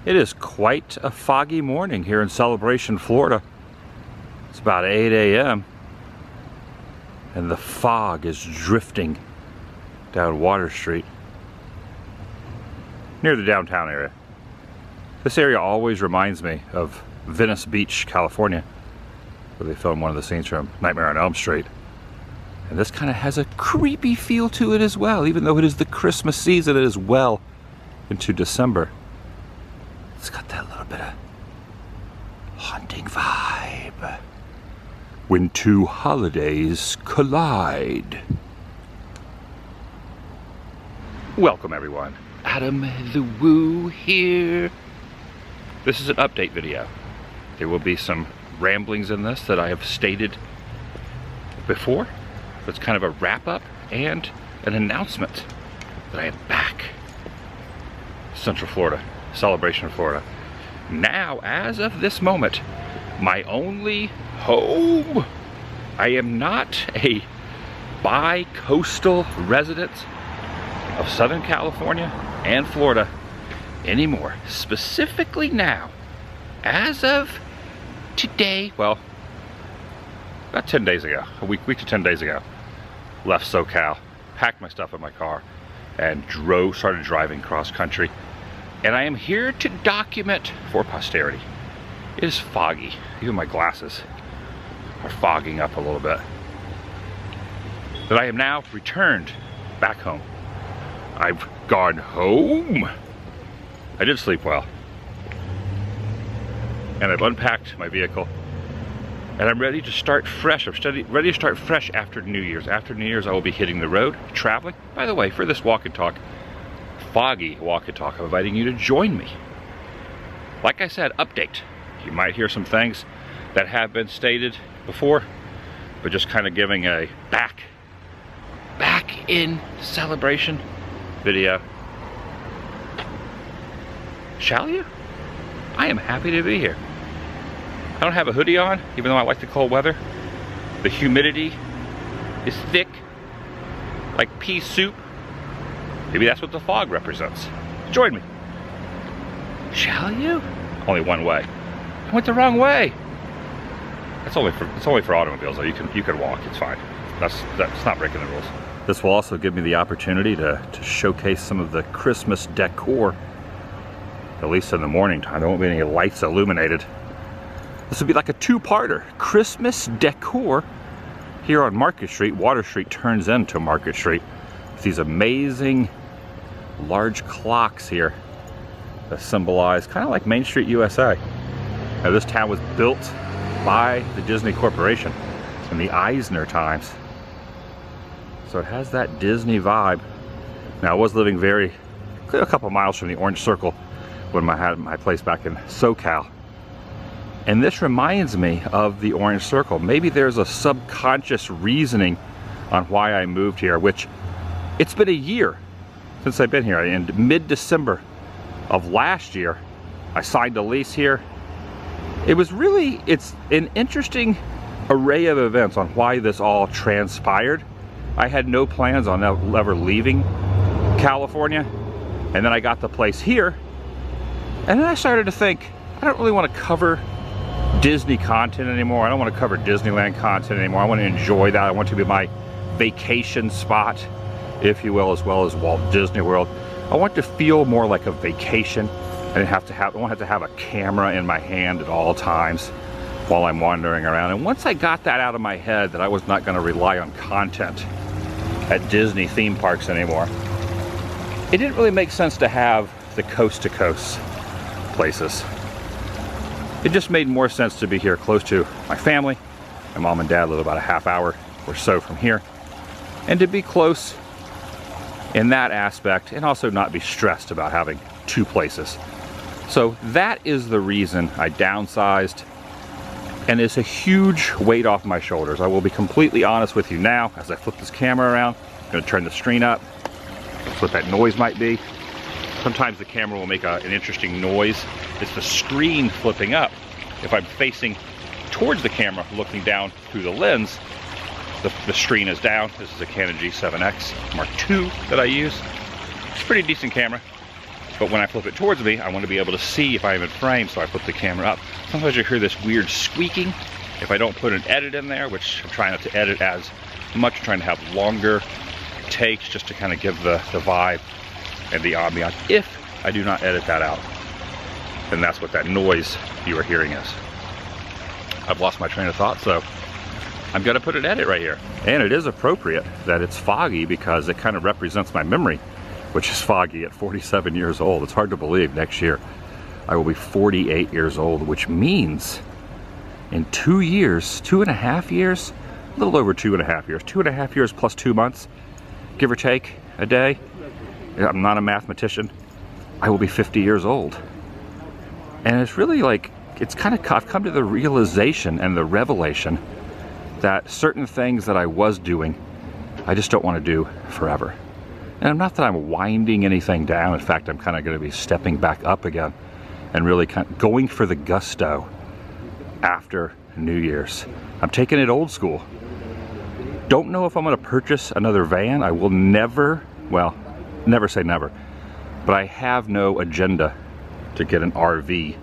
It is quite a foggy morning here in Celebration, Florida. It's about 8 a.m. and the fog is drifting down Water Street near the downtown area. This area always reminds me of Venice Beach, California, where they filmed one of the scenes from Nightmare on Elm Street. And this kind of has a creepy feel to it as well, even though it is the Christmas season. It is well into December. It's got that little bit of haunting vibe. When two holidays collide. Welcome everyone. Adam the Woo here. This is an update video. There will be some ramblings in this that I have stated before. It's kind of a wrap up and an announcement that I am back. Central Florida. Celebration, Florida. Now, as of this moment, my only home. I am not a bi-coastal resident of Southern California and Florida anymore. Specifically now, as of today, well, about 10 days ago, a week to 10 days ago, left SoCal, packed my stuff in my car, and started driving cross country. And I am here to document for posterity. It is foggy. Even my glasses are fogging up a little bit. But I am now returned back home. I've gone home. I did sleep well. And I've unpacked my vehicle. And I'm ready to start fresh. I'm ready to start fresh after New Year's. After New Year's, I will be hitting the road, traveling. By the way, for this walk and talk, foggy walk and talk, I'm inviting you to join me. Like I said, update. You might hear some things that have been stated before, but just kind of giving a back in celebration video. Shall you? I am happy to be here. I don't have a hoodie on, even though I like the cold weather. The humidity is thick, like pea soup. Maybe that's what the fog represents. Join me. Shall you? Only one way. I went the wrong way. It's only for automobiles though. You can walk. It's fine. That's not breaking the rules. This will also give me the opportunity to showcase some of the Christmas decor. At least in the morning time. There won't be any lights illuminated. This will be like a two-parter. Christmas decor here on Market Street. Water Street turns into Market Street. With these amazing large clocks here that symbolize kind of like Main Street, USA. Now, this town was built by the Disney Corporation in the Eisner times. So it has that Disney vibe. Now, I was living a couple miles from the Orange Circle when I had my place back in SoCal. And this reminds me of the Orange Circle. Maybe there's a subconscious reasoning on why I moved here, which it's been a year since I've been here. In mid-December of last year, I signed a lease here. It's an interesting array of events on why this all transpired. I had no plans on ever leaving California. And then I got the place here. And then I started to think, I don't really want to cover Disney content anymore. I don't want to cover Disneyland content anymore. I want to enjoy that. I want to be my vacation spot, if you will, as well as Walt Disney World. I want to feel more like a vacation. I don't have to have a camera in my hand at all times while I'm wandering around. And once I got that out of my head that I was not going to rely on content at Disney theme parks anymore, it didn't really make sense to have the coast-to-coast places. It just made more sense to be here close to my family. My mom and dad live about a half hour or so from here. And to be close in that aspect and also not be stressed about having two places. So that is the reason I downsized, and it's a huge weight off my shoulders. I will be completely honest with you now as I flip this camera around. I'm going to turn the screen up. That's what that noise might be. Sometimes the camera will make an interesting noise. It's the screen flipping up. If I'm facing towards the camera, looking down through the lens, the screen is down. This is a Canon G7X Mark II that I use. It's a pretty decent camera. but when I flip it towards me, I want to be able to see if I'm in frame, so I flip the camera up. Sometimes you hear this weird squeaking if I don't put an edit in there, which I'm trying not to edit as much. I'm trying to have longer takes just to kind of give the vibe and the ambiance. If I do not edit that out, then that's what that noise you are hearing is. I've lost my train of thought, so I'm gonna put an edit right here. And it is appropriate that it's foggy because it kind of represents my memory, which is foggy at 47 years old. It's hard to believe next year I will be 48 years old, which means in 2 years, 2.5 years, a little over 2.5 years, 2.5 years plus 2 months, give or take a day. I'm not a mathematician. I will be 50 years old. And it's really like, it's kind of, I've come to the realization and the revelation that certain things that I was doing, I just don't want to do forever. And I'm not that I'm winding anything down. In fact, I'm kind of going to be stepping back up again and really kind of going for the gusto after New Year's. I'm taking it old school. Don't know if I'm going to purchase another van. I will never, well, never say never, but I have no agenda to get an RV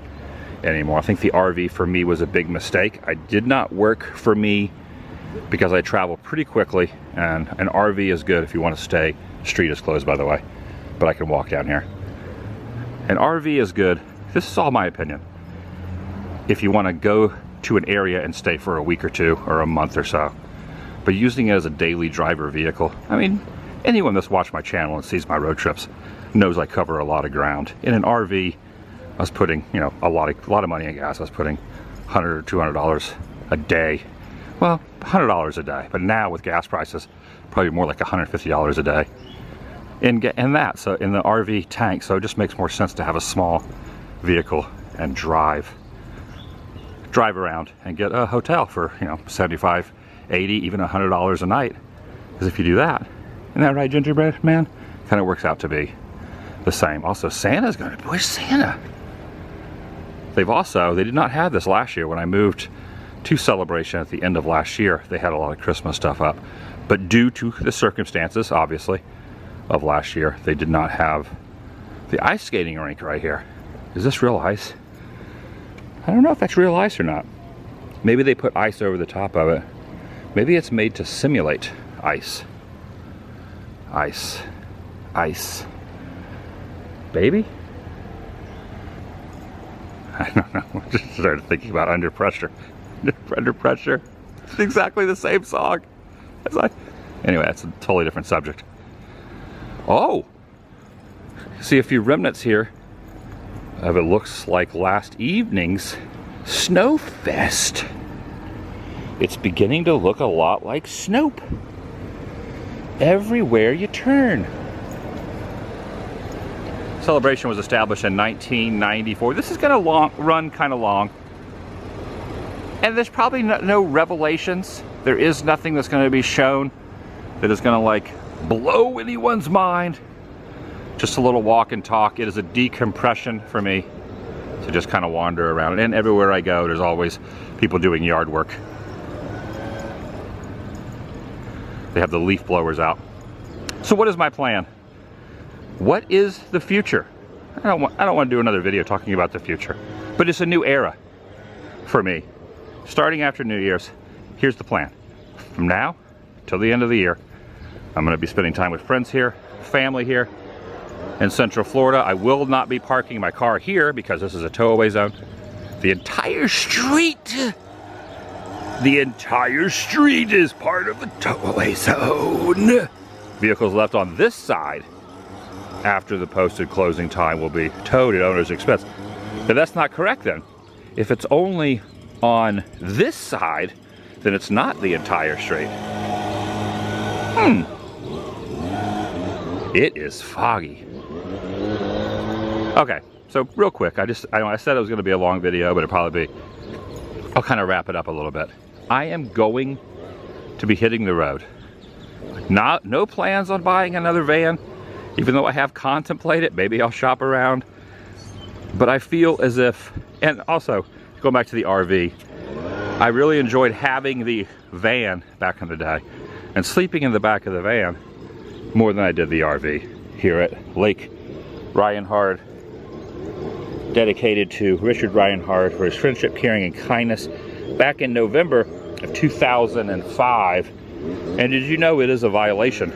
anymore. I think the RV for me was a big mistake. It did not work for me because I travel pretty quickly, and an RV is good if you want to stay. Street is closed, by the way, but I can walk down here. An RV is good. This is all my opinion. If you want to go to an area and stay for a week or two or a month or so, but using it as a daily driver vehicle, I mean, anyone that's watched my channel and sees my road trips knows I cover a lot of ground. In an RV, I was putting, you know, a lot of money in gas. I was putting $100 or $200 a day. Well, $100 a day, but now with gas prices, probably more like $150 a day in that. So in the RV tank, so it just makes more sense to have a small vehicle and drive around and get a hotel for, you know, $75, $80, even $100 a night. Because if you do that, isn't that right, Gingerbread Man? Kind of works out to be the same. Also, Santa's gonna, where's Santa? They did not have this last year when I moved to Celebration at the end of last year. They had a lot of Christmas stuff up. But due to the circumstances, obviously, of last year, they did not have the ice skating rink right here. Is this real ice? I don't know if that's real ice or not. Maybe they put ice over the top of it. Maybe it's made to simulate ice. Ice. Ice. Baby? I don't know. I just started thinking about Under Pressure. Under Pressure. It's exactly the same song. It's like, anyway, that's a totally different subject. Oh! See a few remnants here of it looks like last evening's Snowfest. It's beginning to look a lot like Snoop. Everywhere you turn. Celebration was established in 1994. This is going to run kind of long. And there's probably no revelations. There is nothing that's going to be shown that is going to like blow anyone's mind. Just a little walk and talk. It is a decompression for me to just kind of wander around. And everywhere I go, there's always people doing yard work. They have the leaf blowers out. So what is my plan? What is the future? I don't want to do another video talking about the future, but it's a new era for me. Starting after New Year's, here's the plan. From now till the end of the year, I'm going to be spending time with friends here, family here in Central Florida. I will not be parking my car here because this is a tow-away zone. The entire street is part of the tow-away zone. Vehicles left on this side after the posted closing time will be towed at owner's expense. But that's not correct then. If it's only on this side, then it's not the entire street. It is foggy. Okay, so real quick, I said it was going to be a long video, but it'll probably be, I'll kind of wrap it up a little bit. I am going to be hitting the road. No plans on buying another van, even though I have contemplated, maybe I'll shop around. But I feel as if, and also, going back to the RV, I really enjoyed having the van back in the day and sleeping in the back of the van more than I did the RV here at Lake Reinhard, dedicated to Richard Reinhard for his friendship, caring, and kindness back in November of 2005. And did you know it is a violation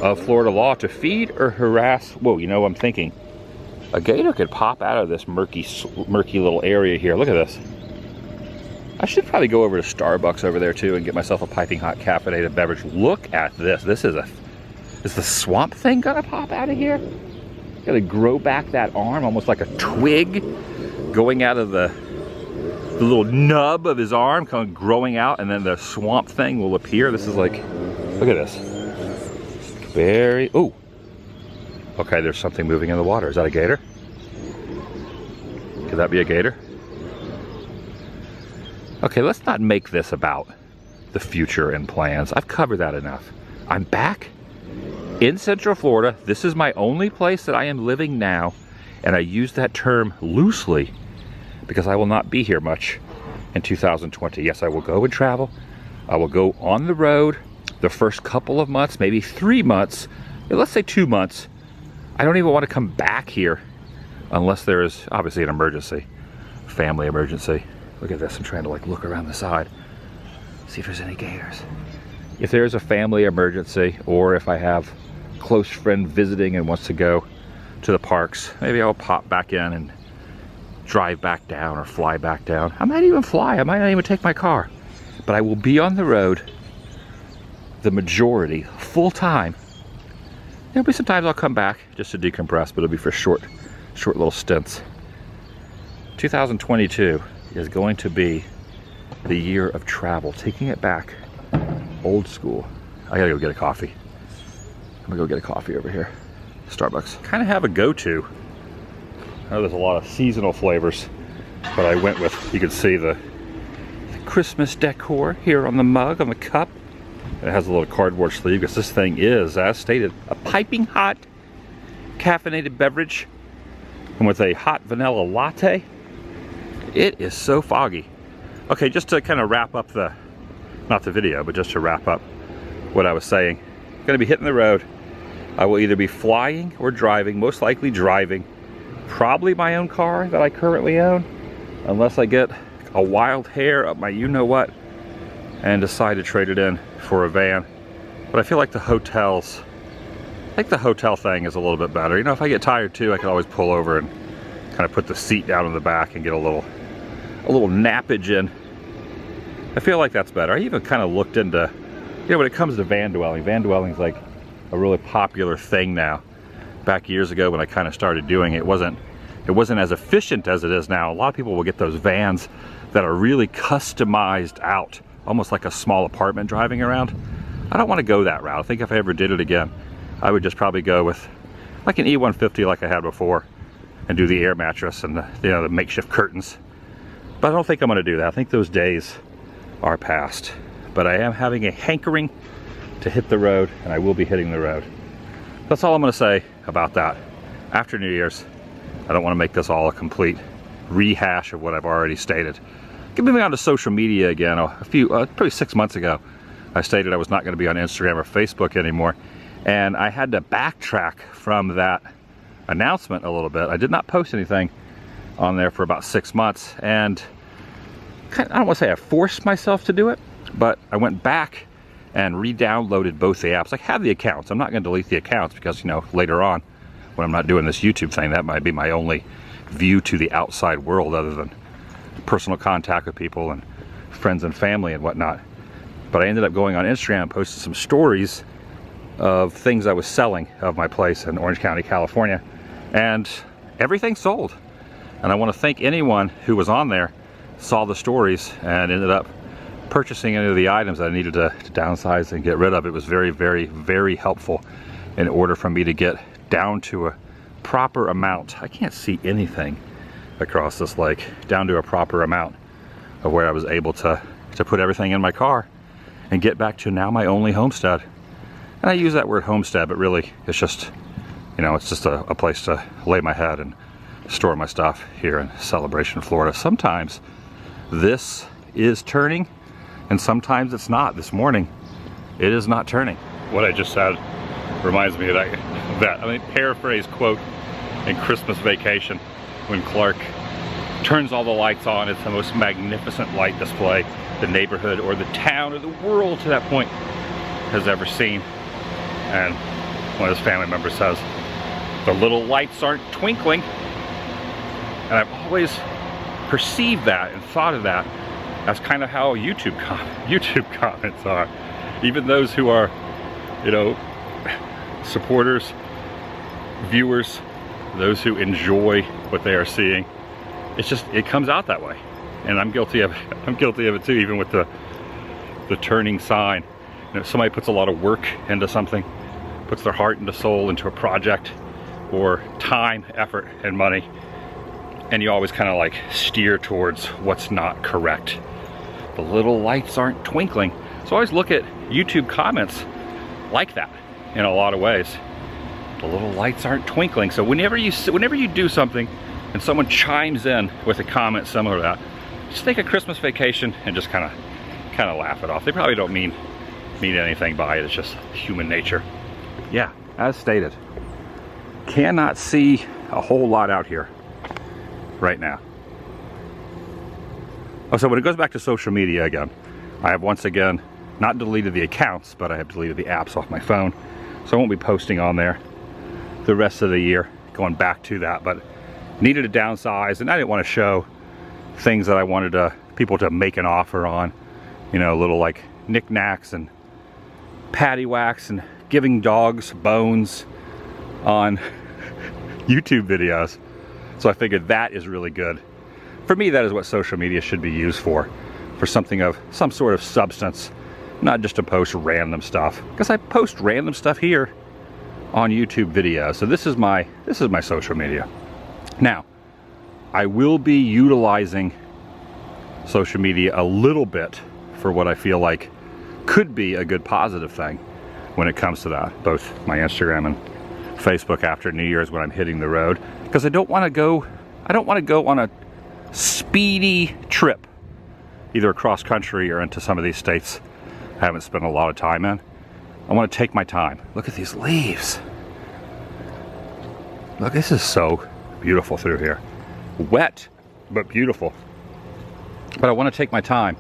of Florida law to feed or harass? Whoa, you know what I'm thinking? A gator could pop out of this murky little area here. Look at this. I should probably go over to Starbucks over there too and get myself a piping hot caffeinated beverage. Look at this. Is the swamp thing gonna pop out of here? Gotta grow back that arm, almost like a twig going out of the little nub of his arm, kind of growing out, and then the swamp thing will appear. This is like, look at this. Very, ooh. Okay, there's something moving in the water. Is that a gator? Could that be a gator? Okay, let's not make this about the future and plans. I've covered that enough. I'm back in Central Florida. This is my only place that I am living now, and I use that term loosely because I will not be here much in 2020. Yes, I will go and travel. I will go on the road the first couple of months, maybe 3 months, let's say 2 months. I don't even want to come back here unless there is obviously an emergency, family emergency. Look at this, I'm trying to like look around the side, see if there's any gators. If there's a family emergency, or if I have a close friend visiting and wants to go to the parks, maybe I'll pop back in and drive back down or fly back down. I might even fly, I might not even take my car. But I will be on the road the majority, full time. There'll be some times I'll come back just to decompress, but it'll be for short little stints. 2022 is going to be the year of travel, taking it back old school. I gotta go get a coffee. I'm gonna go get a coffee over here, Starbucks. Kind of have a go-to. I know there's a lot of seasonal flavors, but I went with, you can see the Christmas decor here on the mug, on the cup. It has a little cardboard sleeve because this thing is, as stated, a piping hot caffeinated beverage, and with a hot vanilla latte. It is so foggy. Okay, just to kind of wrap up not the video, but just to wrap up what I was saying. I'm gonna be hitting the road. I will either be flying or driving, most likely driving. Probably my own car that I currently own, unless I get a wild hair up my you-know-what and decide to trade it in for a van. But I feel like the hotels, I think the hotel thing is a little bit better. You know, if I get tired too, I can always pull over and kind of put the seat down in the back and get a little nappage in. I feel like that's better. I even kind of looked into, you know, when it comes to van dwelling's like a really popular thing now. Back years ago when I kind of started doing it, it wasn't as efficient as it is now. A lot of people will get those vans that are really customized out, almost like a small apartment driving around. I don't want to go that route. I think if I ever did it again, I would just probably go with like an E150 like I had before and do the air mattress and the makeshift curtains. But I don't think I'm going to do that. I think those days are past. But I am having a hankering to hit the road, and I will be hitting the road. That's all I'm going to say about that. After New Year's, I don't want to make this all a complete rehash of what I've already stated. Moving on to social media again, probably 6 months ago, I stated I was not going to be on Instagram or Facebook anymore, and I had to backtrack from that announcement a little bit. I did not post anything on there for about 6 months, and I don't want to say I forced myself to do it, but I went back and re-downloaded both the apps. I have the accounts. I'm not going to delete the accounts because, you know, later on when I'm not doing this YouTube thing, that might be my only view to the outside world other than personal contact with people and friends and family and whatnot. But I ended up going on Instagram and posted some stories of things I was selling of my place in Orange County, California, and everything sold. And I want to thank anyone who was on there, saw the stories, and ended up purchasing any of the items that I needed to downsize and get rid of. It was very, very, very helpful in order for me to get down to a proper amount. I can't see anything across this lake, down to a proper amount of where I was able to put everything in my car and get back to now my only homestead. And I use that word homestead, but really it's just, you know, it's just a place to lay my head and store my stuff here in Celebration, Florida. Sometimes this is turning and sometimes it's not. This morning it is not turning. What I just said Reminds me of that I mean, paraphrase quote in Christmas Vacation when Clark turns all the lights on. It's the most magnificent light display the neighborhood or the town or the world to that point has ever seen. And one of his family members says, the little lights aren't twinkling. And I've always perceived that and thought of that as kind of how YouTube comments are. Even those who are, you know, supporters, viewers, those who enjoy what they are seeing, it comes out that way. And I'm guilty of it too, even with the turning sign. You know, somebody puts a lot of work into something, puts their heart and soul into a project, or time, effort, and money, and you always kind of like steer towards what's not correct. The little lights aren't twinkling. So I always look at YouTube comments like that in a lot of ways. The little lights aren't twinkling. So whenever you do something and someone chimes in with a comment similar to that, just take a Christmas Vacation and just kind of laugh it off. They probably don't mean anything by it. It's just human nature. Yeah, as stated, cannot see a whole lot out here right now. Oh, so when it goes back to social media again, I have once again not deleted the accounts, but I have deleted the apps off my phone. So I won't be posting on there the rest of the year, going back to that, but needed to downsize, and I didn't want to show things that I wanted people to make an offer on, you know, little like knickknacks and patty whacks and giving dogs bones on YouTube videos. So I figured that is really good. For me, that is what social media should be used for something of some sort of substance, not just to post random stuff. Because I post random stuff here on YouTube videos. So this is my social media. Now, I will be utilizing social media a little bit for what I feel like could be a good positive thing when it comes to that. Both my Instagram and Facebook after New Year's when I'm hitting the road. Because I don't want to go on a speedy trip, either across country or into some of these states I haven't spent a lot of time in. I want to take my time. Look at these leaves. Look, this is so beautiful through here. Wet, but beautiful. But I want to take my time,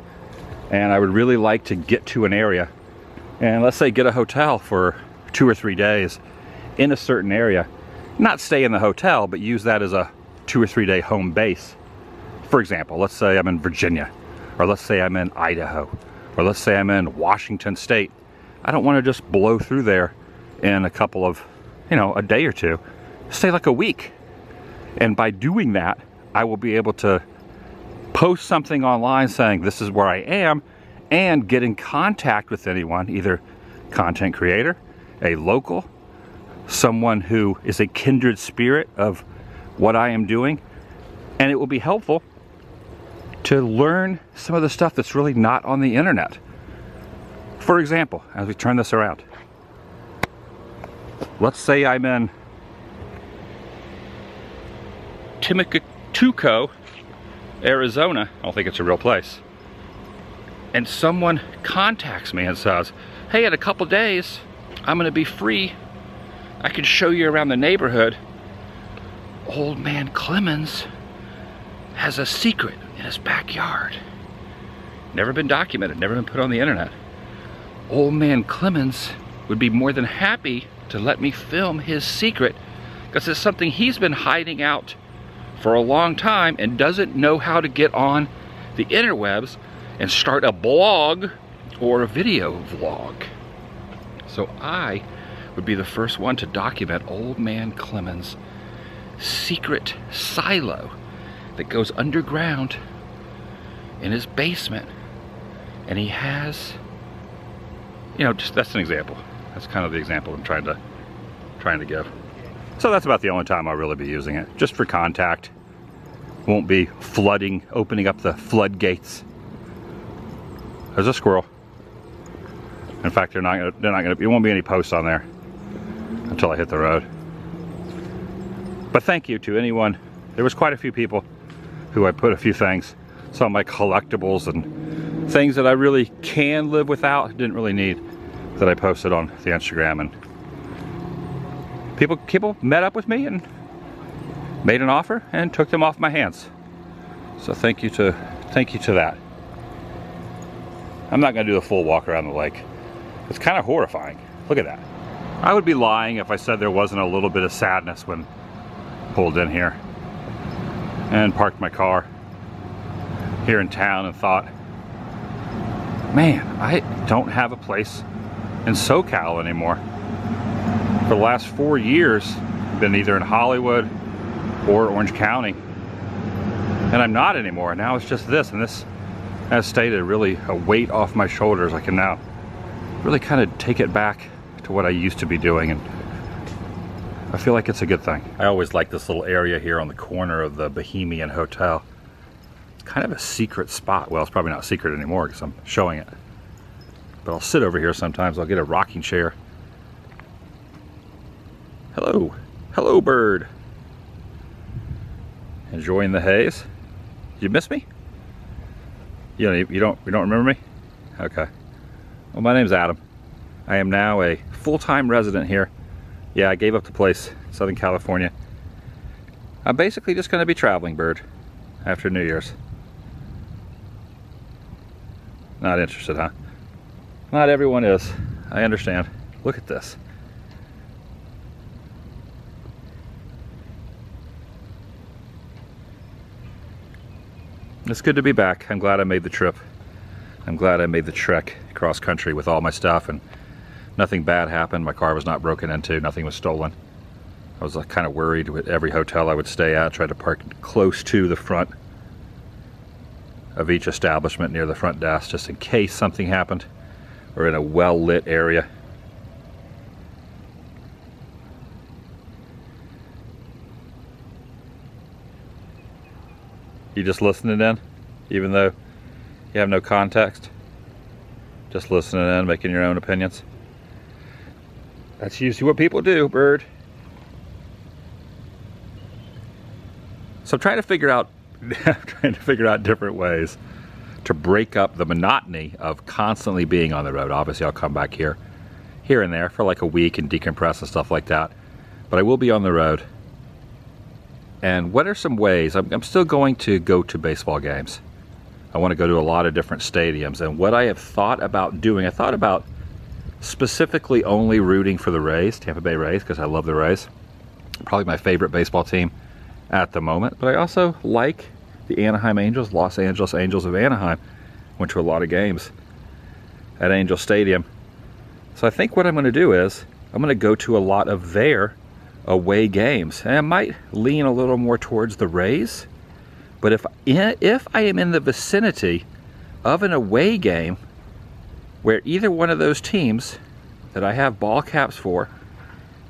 and I would really like to get to an area, and let's say get a hotel for 2 or 3 days in a certain area. Not stay in the hotel, but use that as a 2 or 3 day home base. For example, let's say I'm in Virginia, or let's say I'm in Idaho, or let's say I'm in Washington State. I don't want to just blow through there in a couple of, you know, a day or two. Stay like a week. And by doing that, I will be able to post something online saying this is where I am, and get in contact with anyone, either content creator, a local, someone who is a kindred spirit of what I am doing. And it will be helpful to learn some of the stuff that's really not on the internet. For example, as we turn this around, let's say I'm in Timbuktu, Arizona. I don't think it's a real place. And someone contacts me and says, hey, in a couple days, I'm gonna be free. I can show you around the neighborhood. Old man Clemens has a secret in his backyard. Never been documented, never been put on the internet. Old man Clemens would be more than happy to let me film his secret, because it's something he's been hiding out for a long time and doesn't know how to get on the interwebs and start a blog or a video vlog. So I would be the first one to document old man Clemens' secret silo that goes underground in his basement. And he has, you know, just that's an example. That's kind of the example I'm trying to give. So that's about the only time I'll really be using it, just for contact. Won't be flooding, opening up the floodgates. There's a squirrel. In fact, there won't be any posts on there until I hit the road. But thank you to anyone. There was quite a few people who I put a few things, some of my collectibles and things that I really can live without, didn't really need, that I posted on the Instagram and people met up with me and made an offer and took them off my hands. So thank you to that. I'm not gonna do the full walk around the lake. It's kind of horrifying. Look at that. I would be lying if I said there wasn't a little bit of sadness when pulled in here and parked my car here in town and thought, man, I don't have a place in SoCal anymore. For the last 4 years, I've been either in Hollywood or Orange County, and I'm not anymore. Now it's just this, and this has stated really a weight off my shoulders. I can now really kind of take it back to what I used to be doing, and I feel like it's a good thing. I always like this little area here on the corner of the Bohemian Hotel. It's kind of a secret spot. Well, it's probably not secret anymore because I'm showing it. But I'll sit over here sometimes. I'll get a rocking chair. Hello. Hello, bird. Enjoying the haze. You miss me? You don't remember me? Okay. Well, my name's Adam. I am now a full-time resident here. Yeah, I gave up the place, Southern California. I'm basically just going to be traveling bird after New Year's. Not interested, huh? Not everyone is. I understand. Look at this. It's good to be back. I'm glad I made the trip. I'm glad I made the trek cross country with all my stuff, and nothing bad happened. My car was not broken into. Nothing was stolen. I was kind of worried with every hotel I would stay at. I tried to park close to the front of each establishment near the front desk just in case something happened, or in a well-lit area. You just listening in, even though you have no context? Just listening in, making your own opinions? That's usually what people do, bird. So I'm trying to figure out different ways to break up the monotony of constantly being on the road. Obviously, I'll come back here and there for like a week and decompress and stuff like that. But I will be on the road. And what are some ways? I'm still going to go to baseball games. I want to go to a lot of different stadiums. And what I have thought about doing, I thought about specifically only rooting for the Rays, Tampa Bay Rays, because I love the Rays. Probably my favorite baseball team at the moment. But I also like the Anaheim Angels, Los Angeles Angels of Anaheim. Went to a lot of games at Angel Stadium. So I think what I'm going to do is I'm going to go to a lot of their away games. And I might lean a little more towards the Rays. But if I am in the vicinity of an away game where either one of those teams that I have ball caps for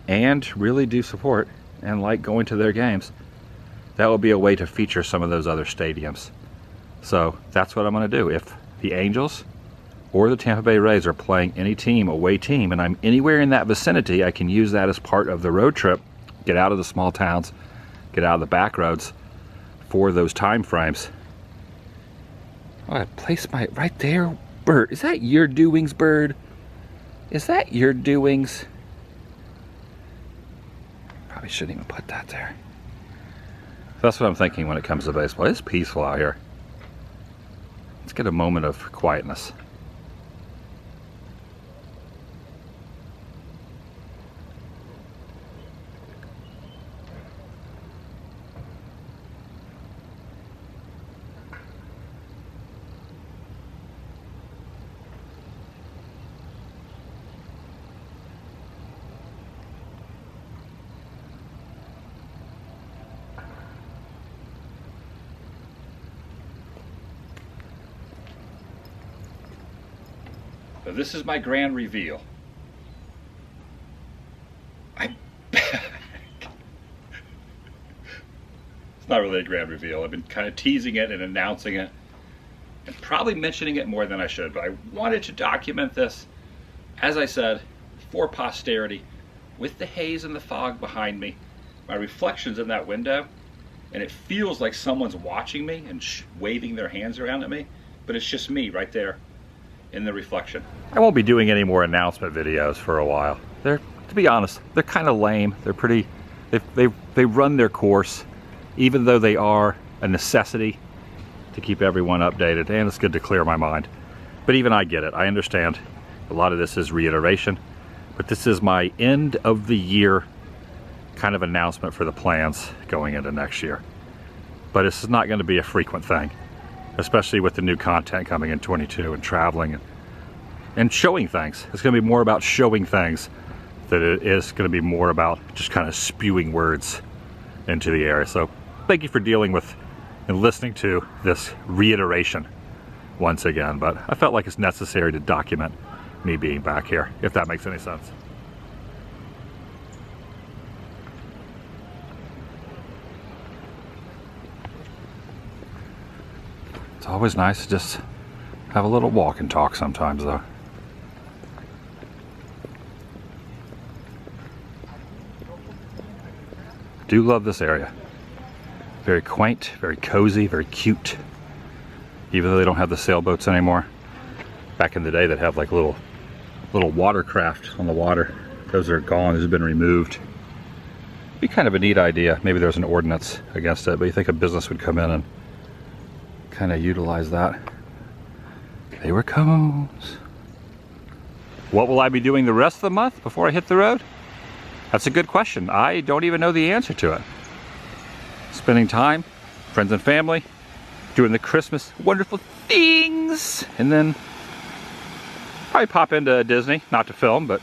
and really do support and like going to their games, that will be a way to feature some of those other stadiums. So that's what I'm going to do. If the Angels or the Tampa Bay Rays are playing any team, away team, and I'm anywhere in that vicinity, I can use that as part of the road trip, get out of the small towns, get out of the back roads for those time frames. Oh, I placed my, right there, bird. Is that your doings, bird? Is that your doings? Probably shouldn't even put that there. That's what I'm thinking when it comes to baseball. It's peaceful out here. Let's get a moment of quietness. So this is my grand reveal. It's not really a grand reveal. I've been kind of teasing it and announcing it and probably mentioning it more than I should, but I wanted to document this, as I said, for posterity, with the haze and the fog behind me, my reflections in that window, and it feels like someone's watching me and waving their hands around at me, but it's just me right there in the reflection. I won't be doing any more announcement videos for a while. They're to be honest, they're kind of lame. They're pretty, they run their course, even though they are a necessity to keep everyone updated, and it's good to clear my mind. But even I get it. I understand a lot of this is reiteration, but this is my end of the year kind of announcement for the plans going into next year. But this is not going to be a frequent thing, especially with the new content coming in 22 and traveling and showing things. It's going to be more about showing things than it is going to be more about just kind of spewing words into the air. So thank you for dealing with and listening to this reiteration once again, but I felt like it's necessary to document me being back here, if that makes any sense. It's always nice to just have a little walk and talk sometimes, though. Do love this area. Very quaint, very cozy, very cute. Even though they don't have the sailboats anymore. Back in the day, they'd have like little watercraft on the water. Those are gone. Those have been removed. Be kind of a neat idea. Maybe there's an ordinance against it, but you think a business would come in and kind of utilize that. They were cones. What will I be doing the rest of the month before I hit the road? That's a good question. I don't even know the answer to it. Spending time, friends and family, doing the Christmas wonderful things, and then probably pop into Disney, not to film, but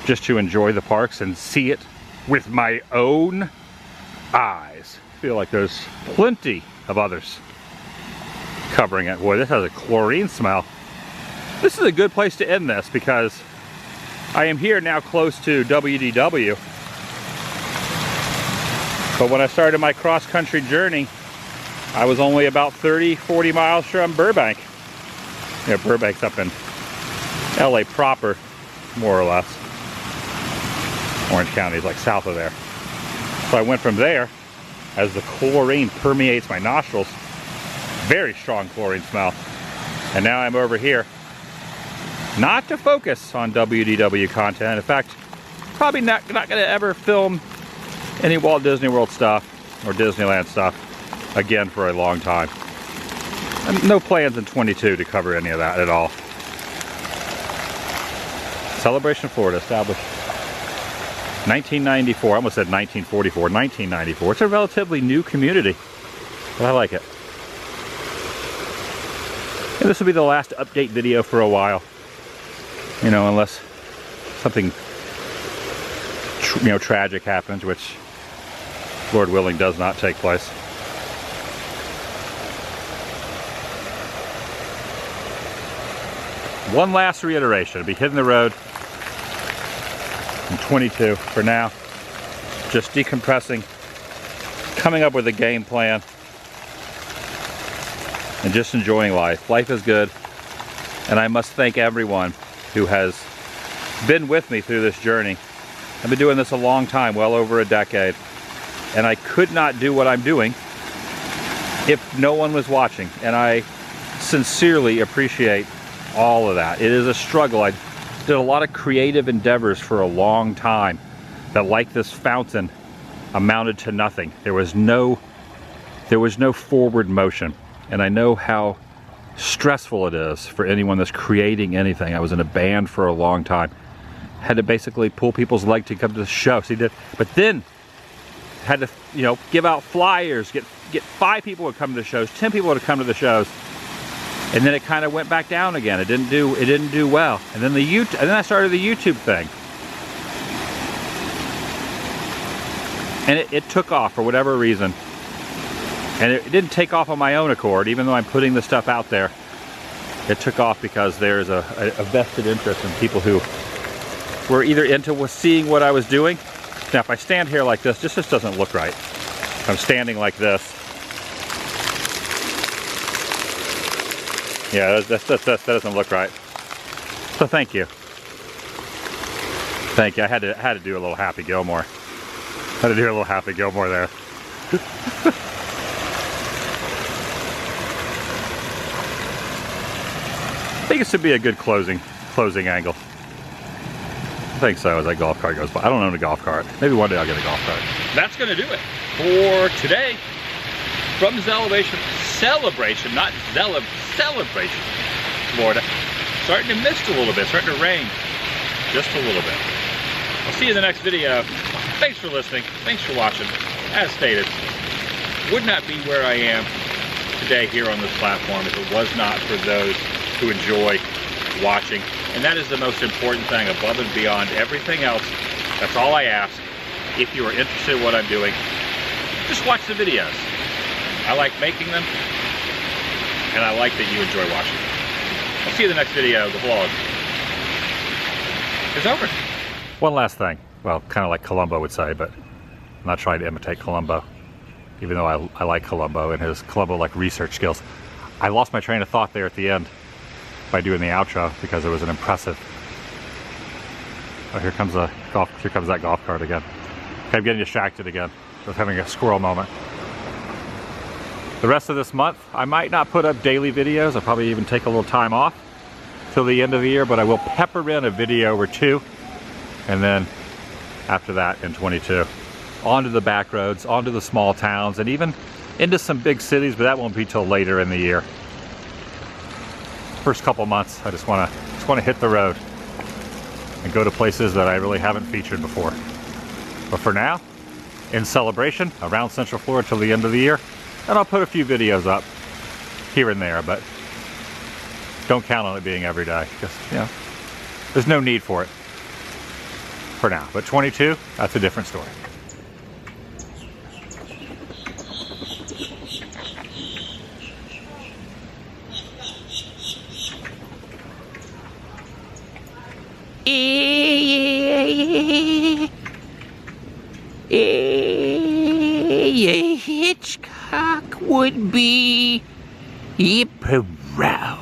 just to enjoy the parks and see it with my own eyes. I feel like there's plenty of others covering it. Boy, this has a chlorine smell. This is a good place to end this because I am here now close to WDW. But when I started my cross-country journey, I was only about 30-40 miles from Burbank. Yeah, Burbank's up in LA proper, more or less. Orange County is like south of there. So I went from there, as the chlorine permeates my nostrils, very strong chlorine smell. And now I'm over here, not to focus on WDW content. In fact, probably not gonna ever film any Walt Disney World stuff or Disneyland stuff again for a long time. And no plans in 22 to cover any of that at all. Celebration Florida, established 1994. I almost said 1944, 1994. It's a relatively new community, but I like it. And this will be the last update video for a while. You know, unless something tragic happens, which Lord willing does not take place. One last reiteration. I'll be hitting the road in 22 for now. Just decompressing, coming up with a game plan, and just enjoying life. Life is good, and I must thank everyone who has been with me through this journey. I've been doing this a long time, well over a decade, and I could not do what I'm doing if no one was watching, and I sincerely appreciate all of that. It is a struggle. I did a lot of creative endeavors for a long time that, like this fountain, amounted to nothing. There was no forward motion, and I know how stressful it is for anyone that's creating anything. I was in a band for a long time. Had to basically pull people's leg to come to the show. So but then had to, give out flyers, get 5 people would come to the shows, 10 people would come to the shows, and then it kind of went back down again. It didn't do well. And then then I started the YouTube thing, and it took off for whatever reason. And it didn't take off on my own accord, even though I'm putting the stuff out there. It took off because there's a vested interest in people who were either into seeing what I was doing. Now, if I stand here like this, this just doesn't look right. If I'm standing like this. Yeah, that doesn't look right. So thank you. Thank you. I had to do a little Happy Gilmore. Had to do a little Happy Gilmore there. I think it should be a good closing angle. think so, as that golf cart goes by. I don't own a golf cart. Maybe one day I'll get a golf cart. That's gonna do it for today. From Celebration, not Celebration, Florida. Starting to mist a little bit, starting to rain just a little bit. I'll see you in the next video. Thanks for listening, thanks for watching. As stated, would not be where I am today here on this platform if it was not for those who enjoy watching. And that is the most important thing, above and beyond everything else. That's all I ask. If you are interested in what I'm doing, just watch the videos. I like making them, and I like that you enjoy watching them. I'll see you in the next video. The vlog is over. One last thing. Well, kind of like Columbo would say, but I'm not trying to imitate Columbo, even though I like Columbo and his Columbo-like research skills. I lost my train of thought there at the end by doing the outro because it was an impressive. Oh, here comes that golf cart again. Okay, I'm getting distracted again. Just having a squirrel moment. The rest of this month, I might not put up daily videos. I'll probably even take a little time off till the end of the year, but I will pepper in a video or two. And then after that in 22, onto the back roads, onto the small towns, and even into some big cities, but that won't be till later in the year. First couple months, I just want to hit the road and go to places that I really haven't featured before. But for now, in Celebration, around Central Florida till the end of the year, and I'll put a few videos up here and there, but don't count on it being every day, because, you know, there's no need for it for now. But 22, that's a different story. Hitchcock would be proud.